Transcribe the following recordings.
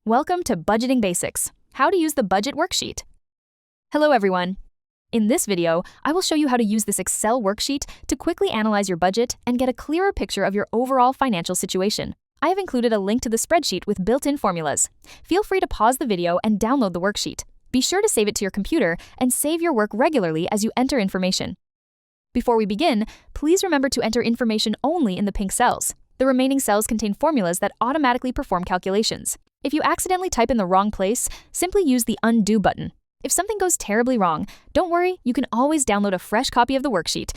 Welcome to Budgeting Basics, how to use the budget worksheet. Hello everyone. In this video, I will show you how to use this Excel worksheet to quickly analyze your budget and get a clearer picture of your overall financial situation. I have included a link to the spreadsheet with built-in formulas. Feel free to pause the video and download the worksheet. Be sure to save it to your computer and save your work regularly as you enter information. Before we begin, please remember to enter information only in the pink cells. The remaining cells contain formulas that automatically perform calculations. If you accidentally type in the wrong place, simply use the undo button. If something goes terribly wrong, don't worry, you can always download a fresh copy of the worksheet.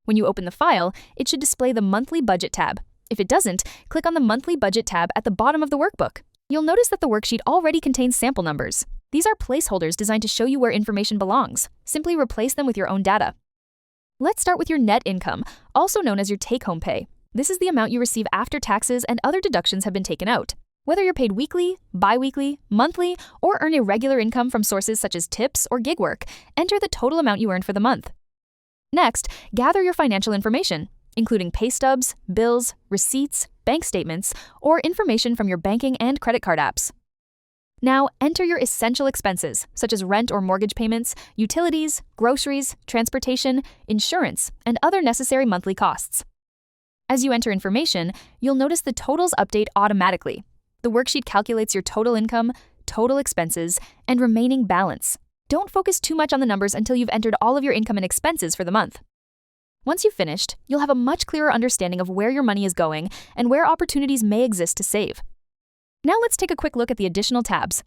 When you open the file, it should display the Monthly Budget tab. If it doesn't, click on the Monthly Budget tab at the bottom of the workbook. You'll notice that the worksheet already contains sample numbers. These are placeholders designed to show you where information belongs. Simply replace them with your own data. Let's start with your net income, also known as your take-home pay. This is the amount you receive after taxes and other deductions have been taken out. Whether you're paid weekly, bi-weekly, monthly, or earn irregular income from sources such as tips or gig work, enter the total amount you earned for the month. Next, gather your financial information, including pay stubs, bills, receipts, bank statements, or information from your banking and credit card apps. Now, enter your essential expenses, such as rent or mortgage payments, utilities, groceries, transportation, insurance, and other necessary monthly costs. As you enter information, you'll notice the totals update automatically. The worksheet calculates your total income, total expenses, and remaining balance. Don't focus too much on the numbers until you've entered all of your income and expenses for the month. Once you've finished, you'll have a much clearer understanding of where your money is going and where opportunities may exist to save. Now let's take a quick look at the additional tabs.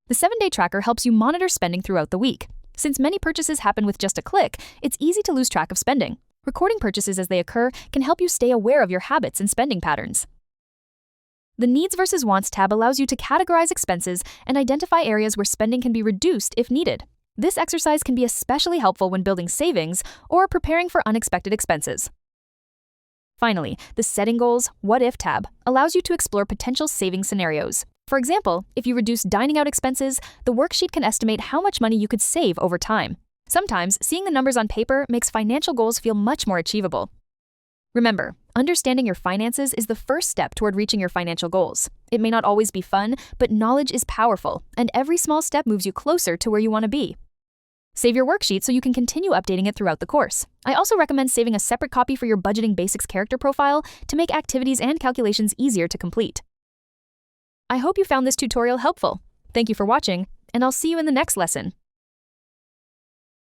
The 7-day tracker helps you monitor spending throughout the week. Since many purchases happen with just a click, it's easy to lose track of spending. Recording purchases as they occur can help you stay aware of your habits and spending patterns. The Needs versus Wants tab allows you to categorize expenses and identify areas where spending can be reduced if needed. This exercise can be especially helpful when building savings or preparing for unexpected expenses. Finally, the Setting Goals What If tab allows you to explore potential saving scenarios. For example, if you reduce dining out expenses, the worksheet can estimate how much money you could save over time. Sometimes, seeing the numbers on paper makes financial goals feel much more achievable. Remember, understanding your finances is the first step toward reaching your financial goals. It may not always be fun, but knowledge is powerful, and every small step moves you closer to where you want to be. Save your worksheet so you can continue updating it throughout the course. I also recommend saving a separate copy for your Budgeting Basics character profile to make activities and calculations easier to complete. I hope you found this tutorial helpful. Thank you for watching, and I'll see you in the next lesson.